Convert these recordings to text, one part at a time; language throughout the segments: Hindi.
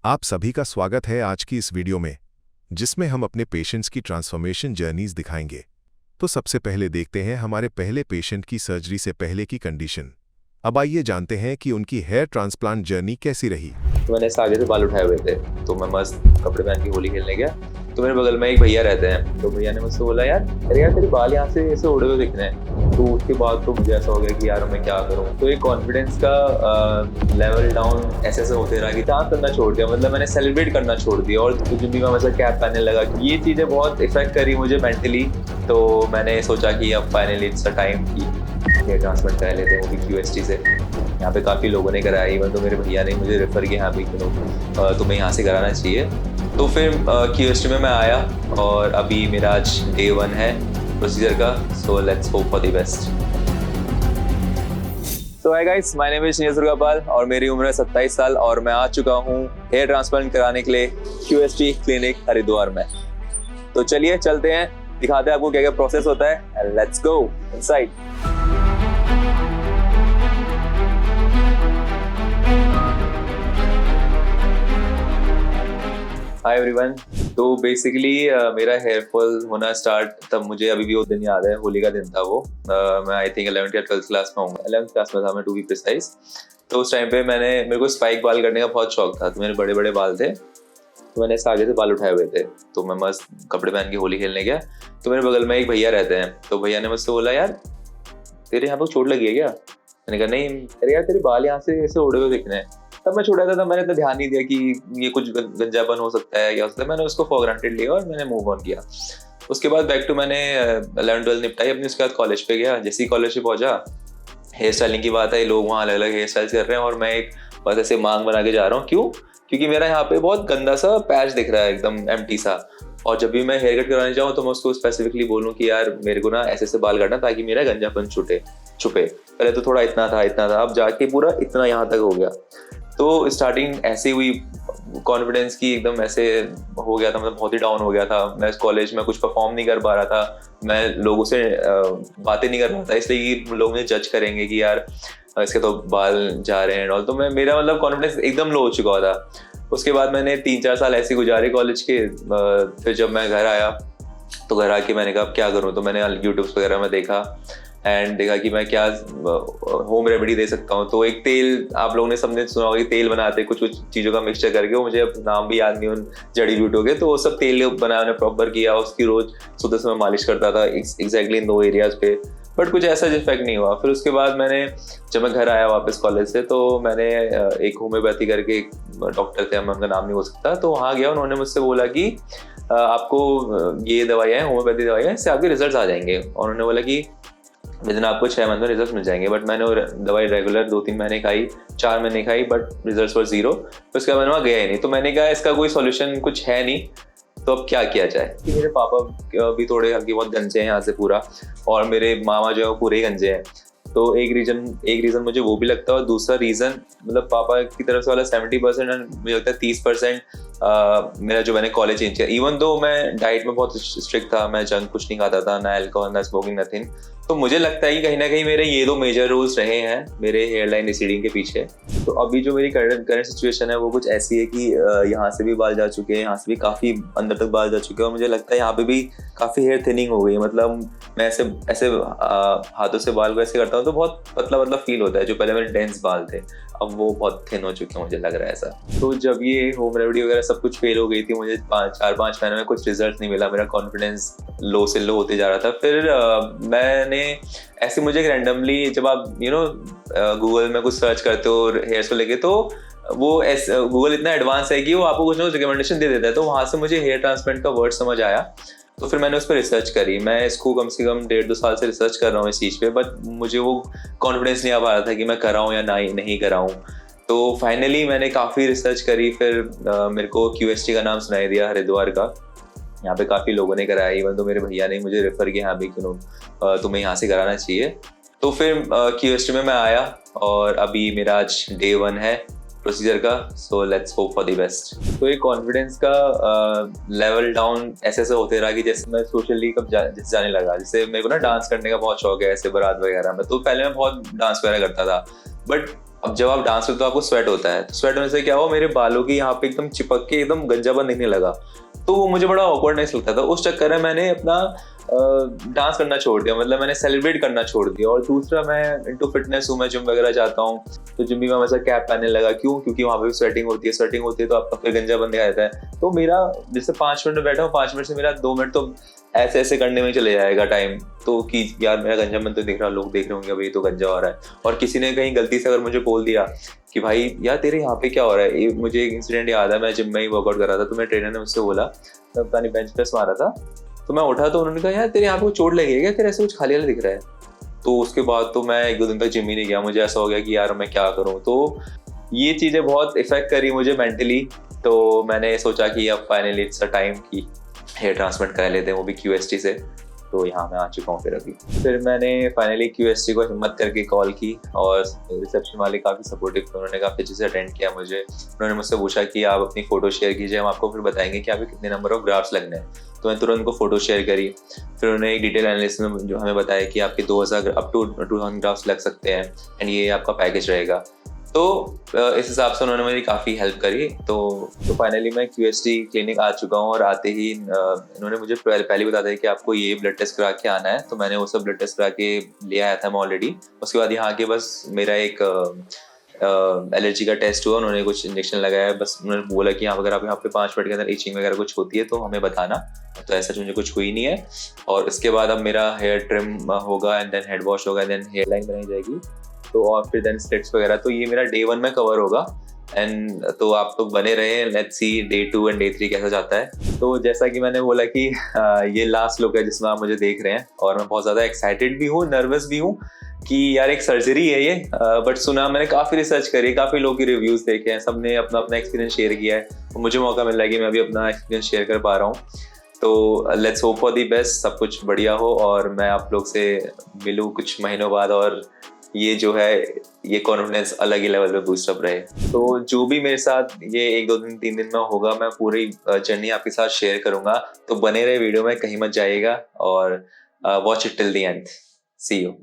आप सभी का स्वागत है आज की इस वीडियो में, जिसमें हम अपने पेशेंट्स की ट्रांसफॉर्मेशन जर्नीज दिखाएंगे। तो सबसे पहले देखते हैं हमारे पहले पेशेंट की सर्जरी से पहले की कंडीशन। अब आइए जानते हैं कि उनकी हेयर ट्रांसप्लांट जर्नी कैसी रही। तो मैंने आगे से बाल उठाए हुए थे, तो मैं मस्त कपड़े पहन के होली खेलने गया। तो मेरे बगल में एक भैया रहते हैं, तो भैया ने मुझसे बोला, यार अरे यार तेरे बाल यहाँ से ऐसे उड़े हुए दिख रहे हैं। तो उसके बाद तो मुझे ऐसा हो गया कि यार मैं क्या करूँ। तो एक कॉन्फिडेंस का लेवल डाउन ऐसे होते रहा कि डांस करना छोड़ दिया, मतलब मैंने सेलिब्रेट करना छोड़ दिया और जिम भी मैं मतलब कैप पहनने लगा। ये चीज़ें बहुत इफेक्ट करी मुझे मेंटली। तो मैंने सोचा कि अब फाइनली इट्स अ टाइम की हेयर ट्रांसप्लांट करा लेते हैं, वो भी QST से। यहाँ पे काफ़ी लोगों ने कराया, इवन तो मेरे भैया ने मुझे रेफ़र किया, यहाँ पे तुम्हें यहाँ से कराना चाहिए। तो फिर QST में मैं आया और अभी मेरा आज Day 1 है प्रोसीजर का। So let's hope for the best. So hi guys, my name is Neeraj Durgapal और मेरी उम्र है 27 साल और मैं आ चुका हूँ हेयर ट्रांसप्लांट कराने के लिए QST क्लिनिक हरिद्वार में। तो चलिए चलते हैं, दिखाते हैं आपको क्या क्या प्रोसेस होता है and let's go inside. Hi everyone. तो बेसिकली मेरा हेयर फॉल होना स्टार्ट तब मुझे अभी भी वो दिन याद है, होली का दिन था वो। मैं आई थिंक 11th या 12th क्लास में हूँ, 11th क्लास में था मैं टू बी प्रिसाइज। तो उस टाइम पे मेरे को स्पाइक बाल करने का बहुत शौक था। तो मेरे बड़े बड़े बाल थे, तो मैंने आगे से बाल उठाए हुए थे, तो मैं मस्त कपड़े पहन के होली खेलने गया। तो मेरे बगल में एक भैया रहते हैं, तो भैया ने मुझसे बोला, यार तेरे यहाँ पर चोट लगी है क्या? मैंने कहा नहीं। अरे यार तेरे बाल यहाँ से ऐसे उड़े हुए दिख रहे हैं। तब मैं छोटा था, तब मैंने तो ध्यान नहीं दिया कि ये कुछ गंजापन हो सकता है या हो सकता है। मैंने उसको फॉर ग्रांटेड लिया और मैंने मूव ऑन किया। उसके बाद बैक टू मैंने 11th-12th निपटाई अपनी। उसके बाद कॉलेज पे गया। जैसे ही कॉलेज पे पहुंचा, हेयर स्टाइलिंग की बात है, लोग वहाँ अलग अलग हेयर स्टाइल्स कर रहे हैं और मैं एक बस ऐसे मांग बना के जा रहा हूँ। क्यों? क्योंकि मेरा यहाँ पे बहुत गंदा सा पैच दिख रहा है, एकदम एम्प्टी सा। और जब भी मैं हेयर कट कराने जाऊँ तो मैं उसको स्पेसिफिकली बोलूँ कि यार मेरे को ना ऐसे बाल काटना ताकि मेरा गंजापन छुपे। पहले तो थोड़ा इतना था, अब जाके पूरा इतना यहाँ तक हो गया। तो स्टार्टिंग ऐसे हुई, कॉन्फिडेंस की एकदम ऐसे हो गया था, मतलब बहुत ही डाउन हो गया था। मैं कॉलेज में कुछ परफॉर्म नहीं कर पा रहा था, मैं लोगों से बातें नहीं कर पा रहा था, इसलिए कि लोग मुझे जज करेंगे कि यार इसके तो बाल जा रहे हैं और। तो मेरा मतलब कॉन्फिडेंस एकदम लो हो चुका था। उसके बाद मैंने 3-4 साल ऐसे गुजारे कॉलेज के। फिर जब मैं घर आया तो घर आके मैंने कहा क्या करूँ। तो मैंने यूट्यूब वगैरह में देखा एंड देखा कि मैं क्या होम रेमेडी दे सकता हूँ। तो एक तेल, आप लोगों ने सबने सुना होगा, तेल बनाते कुछ चीज़ों का मिक्सचर करके, वो मुझे अब नाम भी याद नहीं उन जड़ी बूटियों के। तो वो सब तेल बनाया, मैंने प्रॉपर किया, उसकी रोज सुबह समय मालिश करता था एग्जैक्टली इन 2 एरियाज पे, बट कुछ ऐसा इफेक्ट नहीं हुआ। फिर उसके बाद जब मैं घर आया वापस कॉलेज से, तो मैंने एक होम्योपैथी करके एक डॉक्टर थे, मैं उनका नाम नहीं हो सकता, तो वहाँ गया। उन्होंने मुझसे बोला कि आपको ये दवाइयाँ, होम्योपैथी दवाइयाँ, इससे आपके रिजल्ट आ जाएंगे। और उन्होंने बोला कि विदिन आपको 6 मंथ में रिजल्ट मिल जाएंगे। बट मैंने दवाई रेगुलर 2-3 महीने खाई, 4 महीने खाई, बट रिजल्ट वर 0। तो उसके बाद मैंने वहाँ गया ही नहीं। तो मैंने कहा इसका कोई सॉल्यूशन कुछ है नहीं, तो अब क्या किया जाए। कि मेरे पापा भी थोड़े हल्के बहुत गंजे हैं यहाँ से पूरा, और मेरे मामा जो है वो पूरे ही गंजे हैं। तो एक रीज़न मुझे वो भी लगता है, और दूसरा रीज़न मतलब पापा की तरफ से वाला 70% एंड मुझे लगता है 30% मेरा जो मैंने कॉलेज चेंज किया। इवन दो मैं डाइट में बहुत स्ट्रिक्ट था, मैं जंक कुछ नहीं खाता था, ना अल्कोहल ना स्मोकिंग नथिंग। तो मुझे लगता है कि कहीं ना कहीं मेरे ये 2 मेजर रूल्स रहे हैं मेरे हेयर लाइन रिसीडिंग के पीछे। तो अभी जो मेरी करंट सिचुएशन है वो कुछ ऐसी है कि यहाँ से भी बाल जा चुके हैं, यहाँ से भी काफ़ी अंदर तक बाल जा चुके हैं, और मुझे लगता है यहाँ पे भी काफ़ी हेयर थिनिंग हो गई है। मतलब मैं ऐसे हाथों से बाल को ऐसे करता हूँ तो बहुत पतला फील होता है। जो पहले मेरे डेंस बाल थे, अब वो बहुत थिन हो चुके हैं, मुझे लग रहा है ऐसा। तो जब ये होम रेमेडी वगैरह सब कुछ फेल हो गई थी, मुझे 4-5 महीने में कुछ रिजल्ट नहीं मिला, मेरा कॉन्फिडेंस लो से लो होते जा रहा था। फिर मैंने ऐसे, मुझे रैंडमली, जब आप गूगल में कुछ सर्च करते हो हेयर्स को लेके, तो वो गूगल इतना एडवांस है कि वो आपको कुछ ना कुछ रिकमेंडेशन दे देता है। तो वहाँ से मुझे हेयर ट्रांसप्लांट का वर्ड समझ आया, तो फिर मैंने उस पर रिसर्च करी। मैं इसको कम से कम 1.5-2 साल से रिसर्च कर रहा हूँ इस चीज़ पे, बट मुझे वो कॉन्फिडेंस नहीं आ पा रहा था कि मैं कराऊँ या नहीं कराऊँ। तो फाइनली मैंने काफ़ी रिसर्च करी। फिर मेरे को QST का नाम सुनाई दिया हरिद्वार का। यहाँ पे काफ़ी लोगों ने कराया, इवन तो मेरे भैया ने मुझे रेफ़र किया, यहाँ भी क्यों तुम्हें यहाँ से कराना चाहिए। तो फिर QST में मैं आया और अभी मेरा आज Day 1 है प्रोसीजर का। So let's hope for the best. तो ये कॉन्फिडेंस का लेवल डाउन ऐसे होते रहा कि जैसे मैं सोशली कब जाने लगा। जैसे मेरे को ना डांस करने का बहुत शौक है, ऐसे बारात वगैरह में। तो पहले मैं बहुत डांस वगैरह करता था, बट अब जब आप डांस करते हो तो आपको स्वेट होता है, तो स्वेट होने से क्या हुआ, मेरे बालों की यहाँ पे एकदम चिपक के एकदम गंजापन दिखने लगा। तो वो मुझे बड़ा ऑकवर्डनेस लगता था। उस चक्कर में मैंने अपना डांस करना छोड़ दिया, मतलब मैंने सेलिब्रेट करना छोड़ दिया। और दूसरा, मैं इनटू फिटनेस हूँ, मैं जिम वगैरह जाता हूँ, तो जिम भी मैं वैसा कैप पहनने लगा। क्यों? क्योंकि वहाँ पे भी स्वेटिंग होती है तो आपका फिर गंजापन दिखाई देता है। तो मेरा जैसे 5 मिनट में बैठा हूँ, 5 मिनट से मेरा 2 मिनट तो ऐसे ऐसे करने में चले जाएगा टाइम, तो कि यार मेरा गंजापन तो दिख रहा, लोग देख रहे होंगे अभी तो गंजा हो रहा है। और किसी ने कहीं गलती से अगर मुझे बोल दिया कि भाई यार तेरे यहाँ पे क्या हो रहा है, मुझे एक इंसिडेंट याद है, मैं जिम में ही वर्कआउट कर रहा था, तो मेरे ट्रेनर ने मुझसे बोला, मैं पता नहीं बेंच प्रेस मारा था, तो मैं उठा तो उन्होंने कहा यार तेरे यहाँ पे चोट लगी है क्या, तेरे ऐसे कुछ खाली वाला दिख रहा है। तो उसके बाद तो मैं 1-2 दिन तक जिम ही नहीं गया। मुझे ऐसा हो गया कि यार मैं क्या करूँ। तो ये चीज़ें बहुत इफेक्ट करी मुझे मेंटली। तो मैंने सोचा कि अब फाइनली इट्स अ टाइम कि हेयर ट्रांसप्लांट करा लेते हैं, वो भी QST से। तो यहाँ मैं आ चुका हूँ फिर मैंने फाइनली QST को हिम्मत करके कॉल की, और रिसेप्शन वाले काफ़ी सपोर्टिव थे। उन्होंने काफ़ी अच्छे से अटेंड किया मुझे। उन्होंने मुझसे पूछा कि आप अपनी फ़ोटो शेयर कीजिए, हम आपको फिर बताएंगे कि आपके कितने नंबर ऑफ ग्राफ्स लगने हैं। तो मैं तुरंत उनको फ़ोटो शेयर करी। फिर उन्होंने एक डिटेल एनालिसिस में जो हमें बताया कि आपके 2000 अप टू 2000 ग्राफ्स लग सकते हैं, एंड ये आपका पैकेज रहेगा। तो इस हिसाब से उन्होंने मेरी काफ़ी हेल्प करी। तो फाइनली मैं QST क्लिनिक आ चुका हूँ, और आते ही इन्होंने मुझे पहले बता दिया कि आपको ये ब्लड टेस्ट करा के आना है। तो मैंने वो सब ब्लड टेस्ट करा के ले आया था मैं ऑलरेडी। उसके बाद यहाँ के बस मेरा एक एलर्जी का टेस्ट हुआ, उन्होंने कुछ इंजेक्शन लगाया। बस उन्होंने बोला कि अगर आप यहाँ पे 5 मिनट के अंदर इचिंग वगैरह कुछ होती है तो हमें बताना। तो ऐसा मुझे कुछ हुई नहीं है। और इसके बाद अब मेरा हेयर ट्रिम होगा, एंड देन हेड वॉश होगा, देन हेयर लाइन बनाई जाएगी, तो और फिर देन स्लिट्स वगैरह। तो ये मेरा Day 1 में कवर होगा। एंड तो आप लोग बने रहे, let's see Day 2 and Day 3 कैसा जाता है। तो जैसा कि मैंने बोला कि ये लास्ट लुक है जिसमें आप मुझे देख रहे हैं, और मैं बहुत ज़्यादा एक्साइटेड भी हूँ, नर्वस भी हूँ कि यार एक सर्जरी है ये। बट सुना, मैंने काफ़ी रिसर्च करी, काफ़ी लोगों की रिव्यूज़ देखे हैं, सबने अपना अपना एक्सपीरियंस शेयर किया है। तो मुझे मौका मिल रहा है कि मैं अभी अपना एक्सपीरियंस शेयर कर पा रहा हूँ। तो let's hope for the best, सब कुछ बढ़िया हो, और मैं आप लोग से मिलूँ कुछ महीनों बाद, और ये जो है ये कॉन्फिडेंस अलग ही लेवल पे बूस्टअप रहे। तो जो भी मेरे साथ ये 1-2 दिन 3 दिन में होगा, मैं पूरी जर्नी आपके साथ शेयर करूंगा। तो बने रहे वीडियो में, कहीं मत जाइएगा, और watch it till the end. See you.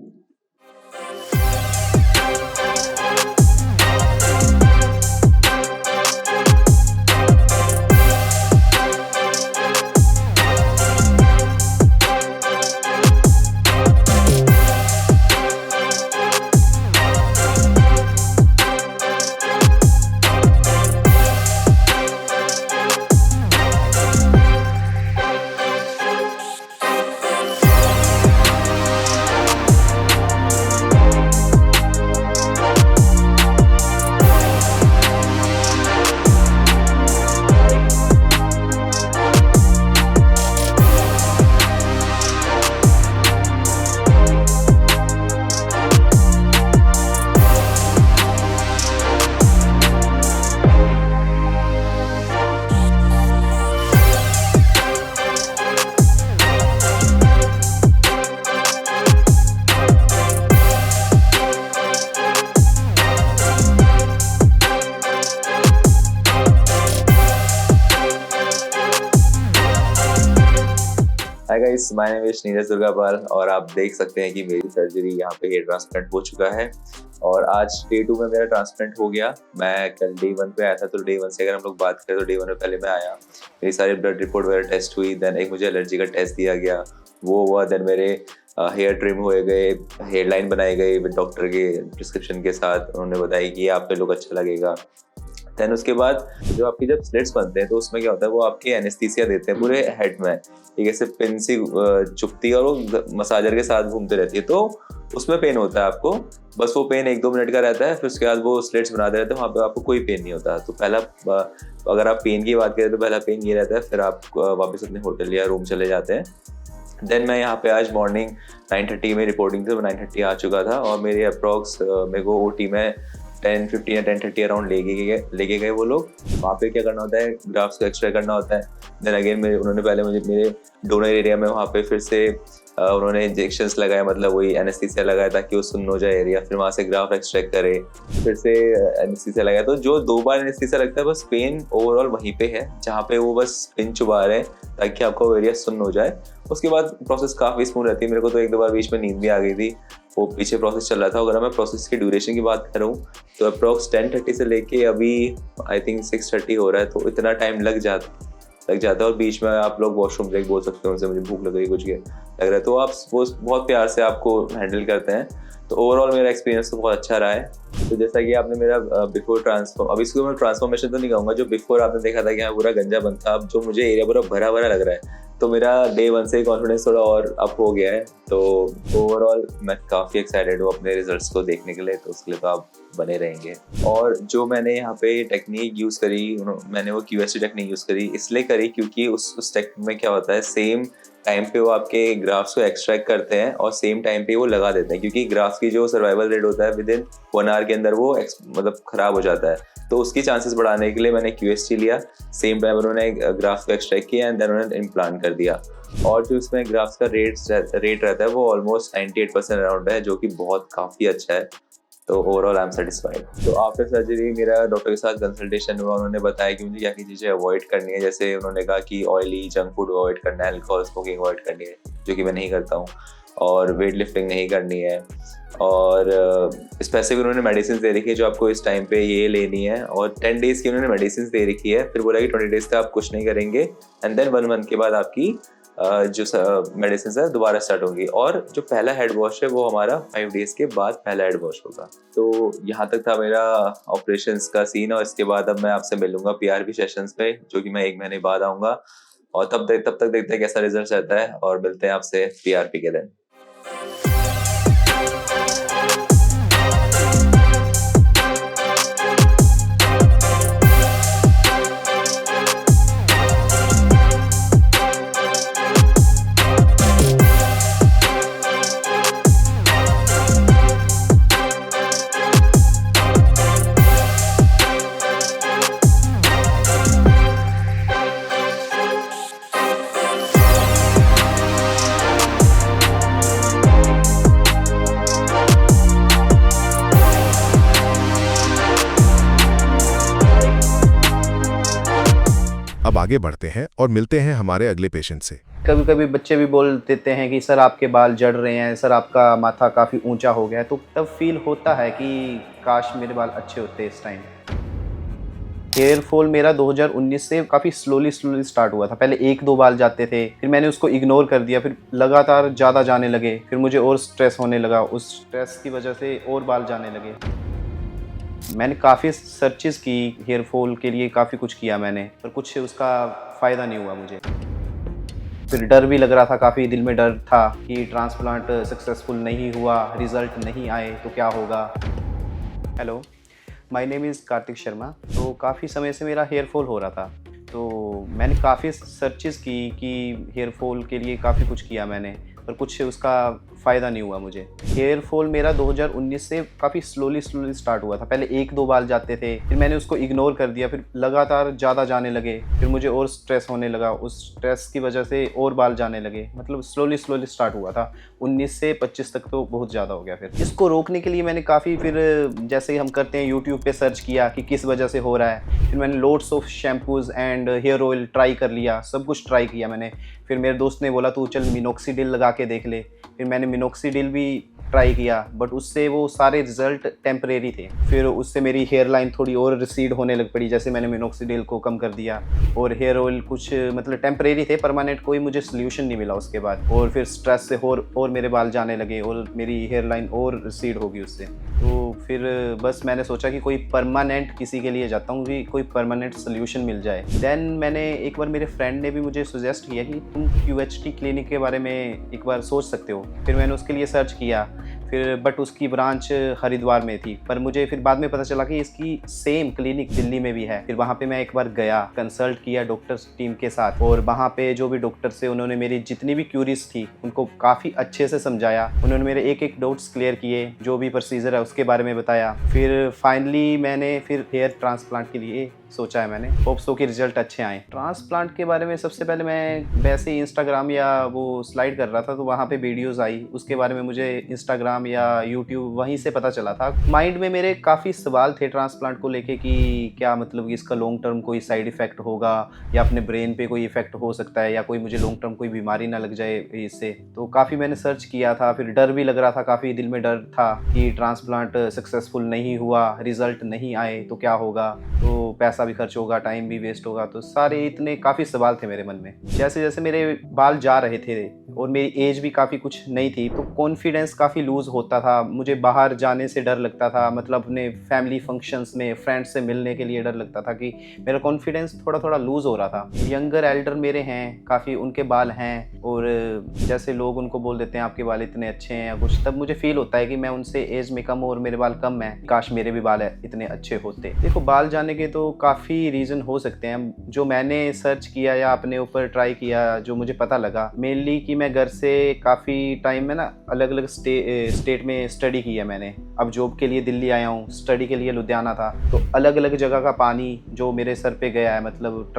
Hi guys, my name is Neeraj Durgapal, और आप देख सकते हैं कि मेरी सर्जरी यहाँ पे हेयर ट्रांसप्लांट हो चुका है। और आज Day 2 में मेरा ट्रांसप्लांट हो गया। मैं कल Day 1 पे आया था, तो Day 1 से अगर हम लोग बात करें तो Day 1 में पहले मैं आया, मेरी सारी ब्लड रिपोर्ट वगैरह टेस्ट हुई, देन एक मुझे एलर्जी का टेस्ट दिया गया, वो हुआ, देन मेरे हेयर ट्रिम हुए गए, हेयर लाइन बनाए गए डॉक्टर के प्रिस्क्रिप्शन के साथ। उन्होंने बताया कि आप पे लुक अच्छा लगेगा। देन उसके बाद जो आपकी जब स्लिट्स बनते हैं तो उसमें क्या होता है, वो आपके एनेस्थीसिया देते हैं पूरे हेड में, एक ऐसे पिन सी चुभती है, और वो मसाजर के साथ घूमते रहती है, तो उसमें पेन होता है आपको। बस वो पेन 1-2 मिनट का रहता है, फिर उसके बाद वो स्लिट्स बनाते रहते हैं, वहाँ पे आपको कोई पेन नहीं होता। तो पहला, अगर आप पेन की बात करें तो पहला पेन ये रहता है, फिर आप वापस अपने होटल या रूम चले जाते हैं। देन मैं यहाँ पे आज मॉर्निंग 9:30 में रिपोर्टिंग थी, 9:30 आ चुका था, और मेरे अप्रॉक्स मेरे को OT में 10:15 या 10:30 अराउंड लेके गए वो लोग। वहाँ पे क्या करना होता है, ग्राफ्स को एक्सट्रैक्ट करना होता है। देन अगेन उन्होंने पहले मुझे मेरे डोनर एरिया में वहाँ पे फिर से उन्होंने इंजेक्शंस लगाए, मतलब वही एनेस्थीसिया लगाया ताकि वो सुन्न हो जाए एरिया, फिर वहाँ से ग्राफ एक्सट्रैक्ट करे, फिर से एनेस्थीसिया लगाया। तो जो 2 बार एनेस्थीसिया लगता है, बस पेन ओवरऑल वहीं पे है जहाँ पे वो बस पिन चुबा रहे हैं ताकि आपका वो एरिया सुन्न हो जाए। उसके बाद प्रोसेस काफ़ी स्मूथ रहती है। मेरे को तो 1-2 बार बीच में नींद भी आ गई थी। वो पीछे प्रोसेस चल रहा था। अगर मैं प्रोसेस की ड्यूरेशन की बात करूँ तो अप्रॉक्स 10:30 से लेके अभी आई थिंक 6:30 हो रहा है, तो इतना टाइम लग जाता है। और बीच में आप लोग वॉशरूम ब्रेक बोल सकते हो उनसे, मुझे भूख लग रही कुछ लग रहा है, तो आप वो बहुत प्यार से आपको हैंडल करते हैं। तो ओवरऑल मेरा एक्सपीरियंस तो बहुत अच्छा रहा है। तो जैसा कि आपने मेरा बिफोर ट्रांसफॉर्म, अब इसको मैं ट्रांसफॉर्मेशन तो नहीं कहूँगा, जो बिफोर आपने देखा था कि हाँ पूरा गंजा बंद था, अब जो मुझे एरिया पूरा भरा भरा लग रहा है, तो मेरा डे 1 से कॉन्फिडेंस थोड़ा और अप हो गया है। तो ओवरऑल मैं काफ़ी एक्साइटेड हूँ अपने रिजल्ट्स को देखने के लिए, तो उसके लिए तो आप बने रहेंगे। और जो मैंने यहाँ पे टेक्निक यूज़ करी, मैंने वो QST टेक्निक यूज़ करी, इसलिए करी क्योंकि उस टेक्निक में क्या होता है, सेम टाइम पे वो आपके ग्राफ्स को एक्सट्रैक्ट करते हैं और सेम टाइम पे वो लगा देते हैं, क्योंकि ग्राफ्स की जो सर्वाइवल रेट होता है विद इन 1 आवर के अंदर वो मतलब ख़राब हो जाता है। तो उसकी चांसेस बढ़ाने के लिए मैंने QST लिया, सेम टाइम उन्होंने ग्राफ्स को एक्सट्रैक्ट किया एंड देन उन्होंने इम्प्लांट कर दिया। और जो इसमें ग्राफ्स का रेट रहता है वो ऑलमोस्ट 98% अराउंड है, जो कि बहुत काफ़ी अच्छा है। तो ओवरऑल आई एम सेटिस्फाइड। तो आफ्टर सर्जरी मेरा डॉक्टर के साथ कंसल्टेशन हुआ, उन्होंने बताया कि मुझे क्या क्या चीज़ें अवॉइड करनी है। जैसे उन्होंने कहा कि ऑयली जंक फूड अवॉइड करना है, अल्कोहल स्मोकिंग अवॉइड करनी है, जो कि मैं नहीं करता हूँ, और वेट लिफ्टिंग नहीं करनी है, और स्पेसिफिक उन्होंने मेडिसिन दे रखी है जो आपको इस टाइम पे ये लेनी है, और 10 डेज़ की उन्होंने मेडिसिन दे रखी है। फिर बोला कि 20 डेज़ का आप कुछ नहीं करेंगे एंड देन 1 मंथ के बाद आपकी जो मेडिसिन है दोबारा स्टार्ट होंगी, और जो पहला हेड वॉश है वो हमारा 5 डेज़ के बाद पहला हेड वॉश होगा। तो यहाँ तक था मेरा ऑपरेशंस का सीन, और इसके बाद अब मैं आपसे मिलूंगा PRP सेशंस पे, जो कि मैं 1 महीने बाद आऊँगा, और तब तक देखते हैं कैसा रिजल्ट रहता है, और मिलते हैं आपसे PRP के दिन। अब आगे बढ़ते हैं और मिलते हैं हमारे अगले पेशेंट से। कभी कभी बच्चे भी बोल देते हैं कि सर आपके बाल झड़ रहे हैं, सर आपका माथा काफ़ी ऊंचा हो गया है, तो तब फील होता है कि काश मेरे बाल अच्छे होते इस टाइम। हेयर फॉल मेरा 2019 से काफ़ी स्लोली स्टार्ट हुआ था। पहले 1-2 बाल जाते थे, फिर मैंने उसको इग्नोर कर दिया, फिर लगातार ज़्यादा जाने लगे, फिर मुझे और स्ट्रेस होने लगा, उस स्ट्रेस की वजह से और बाल जाने लगे। मैंने काफ़ी सर्चेस की हेयर फॉल के लिए, काफ़ी कुछ किया मैंने, पर कुछ उसका फ़ायदा नहीं हुआ मुझे। फिर डर भी लग रहा था, काफ़ी दिल में डर था कि ट्रांसप्लांट सक्सेसफुल नहीं हुआ, रिज़ल्ट नहीं आए तो क्या होगा। Hello, my name is Kartik Sharma. तो काफ़ी समय से मेरा हेयर फॉल हो रहा था, तो मैंने काफ़ी सर्चेस की कि हेयर फॉल के लिए काफ़ी कुछ किया मैंने, पर कुछ उसका फ़ायदा नहीं हुआ मुझे। हेयर फॉल मेरा 2019 से काफ़ी स्लोली स्टार्ट हुआ था। पहले 1-2 बाल जाते थे, फिर मैंने उसको इग्नोर कर दिया, फिर लगातार ज़्यादा जाने लगे, फिर मुझे और स्ट्रेस होने लगा, उस स्ट्रेस की वजह से और बाल जाने लगे। मतलब स्लोली स्टार्ट हुआ था। 19 से 25 तक तो बहुत ज़्यादा हो गया। फिर इसको रोकने के लिए मैंने काफ़ी, फिर जैसे हम करते हैं यूट्यूब पे सर्च किया कि किस वजह से हो रहा है। फिर मैंने loads of shampoos and hair oil try कर लिया, सब कुछ ट्राई किया मैंने। फिर मेरे दोस्त ने बोला तू चल मिनोक्सिडिल लगा के देख ले। फिर मैंने मिनोक्सिडिल भी ट्राई किया, बट उससे वो सारे रिजल्ट टेम्परेरी थे। फिर उससे मेरी हेयर लाइन थोड़ी और रिसीड होने लग पड़ी, जैसे मैंने मिनोक्सिडिल को कम कर दिया। और हेयर ऑयल कुछ मतलब टेम्परेरी थे, परमानेंट कोई मुझे सोल्यूशन नहीं मिला उसके बाद। और फिर स्ट्रेस से और मेरे बाल जाने लगे और मेरी हेयर लाइन और रिसीड होगी उससे। तो फिर बस मैंने सोचा कि कोई परमानेंट किसी के लिए जाता हूँ कि कोई परमानेंट सोल्यूशन मिल जाए। देन मैंने एक बार, मेरे फ्रेंड ने भी मुझे सजेस्ट किया कि तुम QHT क्लिनिक के बारे में एक बार सोच सकते हो। फिर मैंने उसके लिए सर्च किया, फिर बट उसकी ब्रांच हरिद्वार में थी, पर मुझे फिर बाद में पता चला कि इसकी सेम क्लिनिक दिल्ली में भी है। फिर वहाँ पे मैं एक बार गया, कंसल्ट किया डॉक्टर्स टीम के साथ, और वहाँ पे जो भी डॉक्टर्स थे उन्होंने मेरी जितनी भी क्यूरीज थी उनको काफ़ी अच्छे से समझाया। उन्होंने मेरे एक डाउट्स क्लियर किए, जो भी प्रोसीजर है उसके बारे में बताया। फिर फाइनली मैंने फिर हेयर ट्रांसप्लांट के लिए सोचा है मैंने। होप सो कि रिजल्ट अच्छे आए। ट्रांसप्लांट के बारे में सबसे पहले मैं वैसे ही इंस्टाग्राम या वो स्लाइड कर रहा था तो वहाँ पे वीडियोस आई, उसके बारे में मुझे इंस्टाग्राम या यूट्यूब वहीं से पता चला था। माइंड में मेरे काफ़ी सवाल थे ट्रांसप्लांट को लेके कि क्या मतलब कि इसका लॉन्ग टर्म कोई साइड इफ़ेक्ट होगा या अपने ब्रेन पे कोई इफ़ेक्ट हो सकता है या कोई मुझे लॉन्ग टर्म कोई बीमारी ना लग जाए इससे। तो काफ़ी मैंने सर्च किया था, फिर डर भी लग रहा था, काफ़ी दिल में डर था कि ट्रांसप्लांट सक्सेसफुल नहीं हुआ, रिजल्ट नहीं आए तो क्या होगा, तो पैसा भी खर्च होगा, टाइम भी वेस्ट होगा। तो सारे इतने काफ़ी सवाल थे मेरे मन में। जैसे जैसे मेरे बाल जा रहे थे और मेरी एज भी काफ़ी कुछ नहीं थी तो कॉन्फिडेंस काफ़ी लूज़ होता था। मुझे बाहर जाने से डर लगता था, मतलब अपने फैमिली फंक्शंस में फ्रेंड्स से मिलने के लिए डर लगता था कि मेरा कॉन्फिडेंस थोड़ा थोड़ा लूज़ हो रहा था। यंगर एल्डर मेरे हैं, काफ़ी उनके बाल हैं और जैसे लोग उनको बोल देते हैं आपके बाल इतने अच्छे हैं या कुछ, तब मुझे फील होता है कि मैं उनसे एज में कम और मेरे बाल कम हैं, काश मेरे भी बाल इतने अच्छे होते। देखो, बाल जाने के तो काफ़ी रीज़न हो सकते हैं। जो मैंने सर्च किया या अपने ऊपर ट्राई किया, जो मुझे पता लगा मेनली कि मैं घर से काफ़ी टाइम में ना अलग अलग स्टेट में स्टडी किया मैंने। अब जॉब के लिए दिल्ली आया हूँ, स्टडी के लिए लुधियाना था, तो अलग अलग जगह का पानी जो मेरे सर पे गया है, मतलब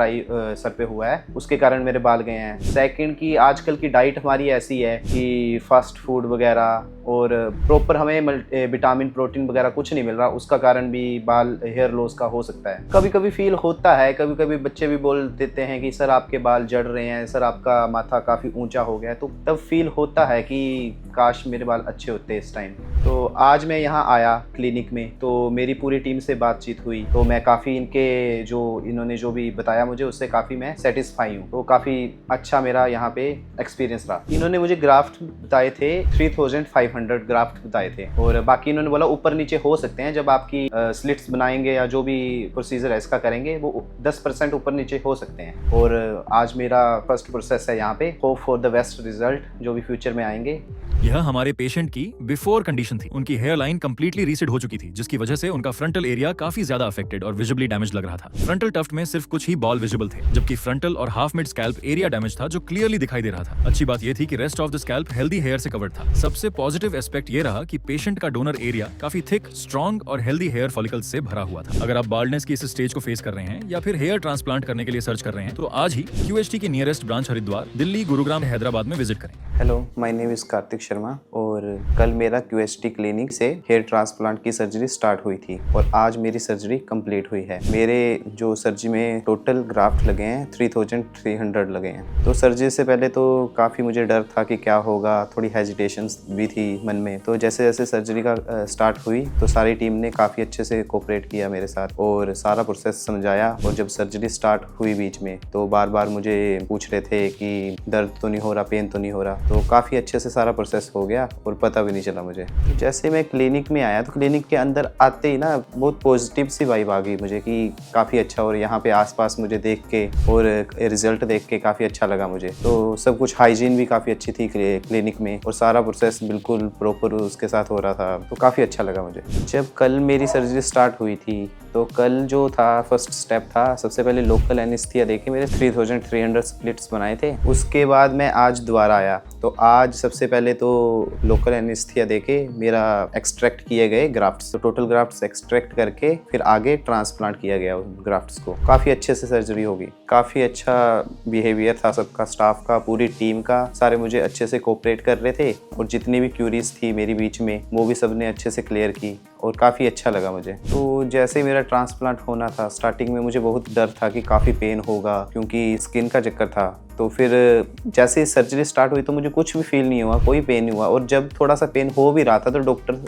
सर पे हुआ है, उसके कारण मेरे बाल गए हैं। सेकंड कि आजकल की डाइट हमारी ऐसी है कि फास्ट फूड वगैरह और प्रॉपर हमें विटामिन प्रोटीन वगैरह कुछ नहीं मिल रहा, उसका कारण भी बाल हेयर लॉस का हो सकता है। कभी कभी फील होता है, कभी कभी बच्चे भी बोल देते हैं कि सर आपके बाल झड़ रहे हैं, सर आपका माथा काफ़ी ऊंचा हो गया है, तो तब फील होता है कि काश मेरे बाल अच्छे होते इस टाइम। तो आज मैं यहाँ आया क्लिनिक में, तो मेरी पूरी टीम से बातचीत हुई, तो मैं काफ़ी इन्होंने जो भी बताया मुझे उससे काफ़ी मैं सेटिस्फाई हूँ। तो काफ़ी अच्छा मेरा यहाँ पे एक्सपीरियंस रहा। इन्होंने मुझे ग्राफ्ट बताए थे 3500 ग्राफ्ट बताए थे और बाकी इन्होंने बोला ऊपर नीचे हो सकते हैं, जब आपकी स्लिट्स बनाएंगे या जो भी प्रोसीजर है इसका करेंगे वो 10% ऊपर नीचे हो सकते हैं। और आज मेरा फर्स्ट प्रोसेस है यहाँ पे। Hope for the best result जो भी फ्यूचर में आएंगे। यह हमारे पेशेंट की बिफोर कंडीशन थी। उनकी हेयर लाइन कंप्लीटली रीसेट हो चुकी थी, जिसकी वजह से उनका फ्रंटल एरिया काफी ज्यादा अफेक्टेड और विजिबली डैमेज लग रहा था। फ्रंटल टफ्ट में सिर्फ कुछ ही बॉल विजिबल थे, जबकि फ्रंटल और half mid scalp area damage था जो क्लियरली दिखाई दे रहा था। अच्छी बात यह थी कि rest of the scalp healthy hair से कवर्ड था। सबसे पॉजिटिव एस्पेक्ट ये रहा कि पेशेंट का डोनर एरिया काफी थिक, स्ट्रॉन्ग और हेल्दी हेयर फॉलिकल्स से भरा हुआ था। अगर आप बाल्डनेस की इस स्टेज को फेस कर रहे हैं या फिर हेयर ट्रांसप्लांट करने के लिए सर्च कर रहे हैं, तो आज ही QHT की नियरेस्ट ब्रांच हरिद्वार, दिल्ली, गुरुग्राम, हैदराबाद में विजिट करें। Hello, my name is Kartik Sharma और कल मेरा QHT क्लिनिक से हेयर ट्रांसप्लांट की सर्जरी स्टार्ट हुई थी और आज मेरी सर्जरी कंप्लीट हुई है। मेरे जो सर्जरी में टोटल ग्राफ्ट लगे हैं 3300 लगे हैं। तो सर्जरी से पहले तो काफ़ी मुझे डर था कि क्या होगा, थोड़ी हेजिटेशंस भी थी मन में। तो जैसे जैसे सर्जरी का स्टार्ट हुई तो सारी टीम ने काफ़ी अच्छे से कोऑपरेट किया मेरे साथ और सारा प्रोसेस समझाया। और जब सर्जरी स्टार्ट हुई बीच में तो बार बार मुझे पूछ रहे थे कि दर्द तो नहीं हो रहा, पेन तो नहीं हो रहा। तो काफ़ी अच्छे से सारा प्रोसेस हो गया और पता भी नहीं चला मुझे। तो जैसे मैं क्लिनिक में आया तो क्लिनिक के अंदर आते ही ना बहुत पॉजिटिव सी वाइब आ गई मुझे कि काफ़ी अच्छा, और यहाँ पे आसपास मुझे देख के और रिजल्ट देख के काफ़ी अच्छा लगा मुझे। तो सब कुछ हाइजीन भी काफ़ी अच्छी थी क्लिनिक में और सारा प्रोसेस बिल्कुल प्रॉपर उसके साथ हो रहा था, तो काफ़ी अच्छा लगा मुझे। जब कल मेरी सर्जरी स्टार्ट हुई थी तो कल जो था फर्स्ट स्टेप था, सबसे पहले लोकल एनेस्थीसिया देके मेरे 3300 स्प्लिट्स बनाए थे। उसके बाद मैं आज दोबारा आया तो आज सबसे पहले तो लोकल एनेस्थीसिया देके मेरा एक्सट्रैक्ट किए गए ग्राफ्ट्स, तो टोटल ग्राफ्ट्स एक्सट्रैक्ट करके फिर आगे ट्रांसप्लांट किया गया उन ग्राफ्ट्स को। काफ़ी अच्छे से सर्जरी होगी, काफ़ी अच्छा बिहेवियर था सबका, स्टाफ का, पूरी टीम का। सारे मुझे अच्छे से कोऑपरेट कर रहे थे और जितनी भी क्यूरीज थी मेरी बीच में वो भी सबने अच्छे से क्लियर की और काफ़ी अच्छा लगा मुझे। तो जैसे मेरा ट्रांसप्लांट होना था, स्टार्टिंग में मुझे बहुत डर था कि काफ़ी पेन होगा क्योंकि स्किन का चक्कर था। तो फिर जैसे सर्जरी स्टार्ट हुई तो मुझे कुछ भी फील नहीं हुआ, कोई पेन नहीं हुआ। और जब थोड़ा सा पेन हो भी रहा था तो डॉक्टर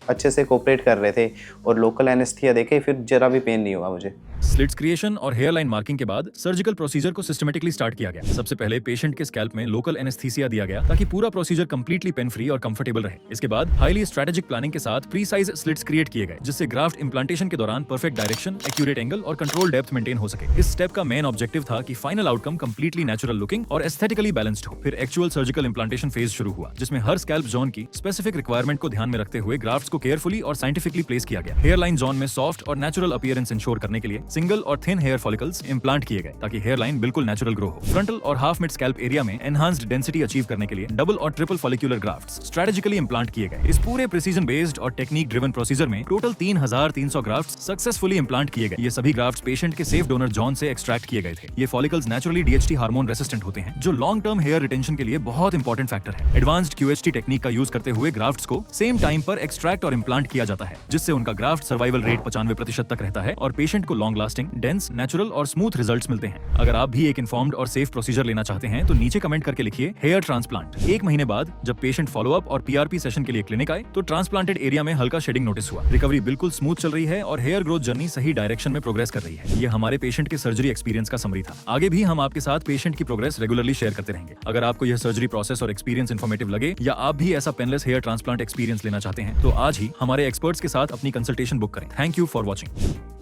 अच्छे से कोऑपरेट कर रहे थे और लोकल एनेस्थीसिया देके फिर जरा भी पेन नहीं हुआ मुझे। स्लिट्स क्रिएशन और हेयर लाइन मार्किंग के बाद सर्जिकल प्रोसीजर को सिस्टमेटिकली स्टार्ट किया गया। सबसे पहले पेशेंट के स्कैल्प में लोकल एनेस्थीसिया दिया गया ताकि पूरा प्रोसीजर कंप्लीटली पेन फ्री और कंफर्टेबल रहे। इसके बाद हाईली स्ट्रेटेजिक प्लानिंग के साथ प्रीसाइज स्लिट्स क्रिएट किए गए, जिससे ग्राफ्ट इंप्लांटेशन के दौरान परफेक्ट डायरेक्शन, एक्यूरेट एंगल और कंट्रोल डेप्थ मेंटेन हो सके। इस स्टेप का मेन ऑब्जेक्टिव था कि final outcome completely natural looking और एस्थेटिकली बैलेंस्ड हो। फिर एक्चुअल सर्जिकल इंप्लांटेशन फेज शुरू हुआ, जिसमें हर स्कैल्प जोन की स्पेसिफिक रिक्वायरमेंट को ध्यान में रखते हुए ग्राफ्ट्स को केयरफुली और साइंटिफिकली प्लेस किया गया। हेयर लाइन जोन में सॉफ्ट और नेचुरल अपीयरेंस इंश्योर करने के लिए सिंगल और थिन हेयर फॉलिकल्स इंप्लांट किए गए ताकि हेयर लाइन बिल्कुल नेचुरल ग्रो हो। फ्रंटल और हाफ मिड स्कैल्प एरिया में एनहांस्ड डेंसिटी अचीव करने के लिए डबल और triple follicular grafts strategically implant किए गए। इस पूरे प्रिसीजन बेस्ड और टेक्निक ड्रिवन प्रोसीजर में टोटल 3300 ग्राफ्ट्स सक्सेसफुली इंप्लांट किए गए। ये सभी ग्राफ्ट्स पेशेंट के सेफ डोनर जॉन से एक्सट्रैक्ट किए गए थे। ये follicles naturally DHT hormone resistant होते हैं, जो लॉन्ग टर्म हेयर रिटेंशन के लिए बहुत इंपॉर्टेंट फैक्टर है। एडवांस्ड QHT टेक्निक का यूज करते हुए ग्राफ्ट्स को सेम टाइम पर एक्सट्रैक्ट और इंप्लांट किया जाता है, जिससे उनका ग्राफ्ट सर्वाइवल रेट 95% तक रहता है और पेशेंट को लॉन्ग लास्टिंग, डेंस, नेचुरल और स्मूथ रिजल्ट्स मिलते हैं। अगर आप भी एक इन्फॉर्म्ड और सेफ प्रोसीजर लेना चाहते हैं तो नीचे कमेंट करके लिखिए हेयर ट्रांसप्लांट। 1 महीने बाद जब पेशेंट फॉलोअप और PRP सेशन के लिए क्लिनिक आए तो ट्रांसप्लांटेड एरिया में हल्का शेडिंग नोटिस हुआ। रिकवरी बिल्कुल स्मूथ चल रही है और हेयर ग्रोथ जर्नी सही डायरेक्शन में प्रोग्रेस कर रही है। ये हमारे पेशेंट के सर्जरी एक्सपीरियंस का समरी था। आगे भी हम आपके साथ पेशेंट की प्रोग्रेस रेगुलरली शेयर करते रहेंगे। अगर आपको यह सर्जरी प्रोसेस और एक्सपीरियंस इन्फॉर्मेटिव लगे या आप भी ऐसा पेनलेस हेयर ट्रांसप्लांट एक्सपीरियंस लेना चाहते हैं तो आज ही हमारे एक्सपर्ट्स के साथ अपनी कंसल्टेशन बुक करें। Thank you for watching.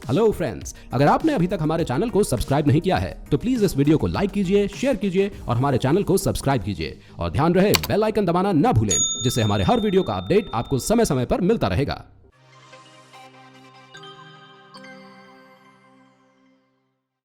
Hello friends, अगर आपने अभी तक हमारे चैनल को सब्सक्राइब नहीं किया है तो प्लीज इस वीडियो को लाइक कीजिए, शेयर कीजिए और हमारे चैनल को सब्सक्राइब कीजिए और ध्यान रहे बेल आइकन दबाना ना भूलें, जिससे हमारे हर वीडियो का अपडेट आपको समय समय पर मिलता रहेगा।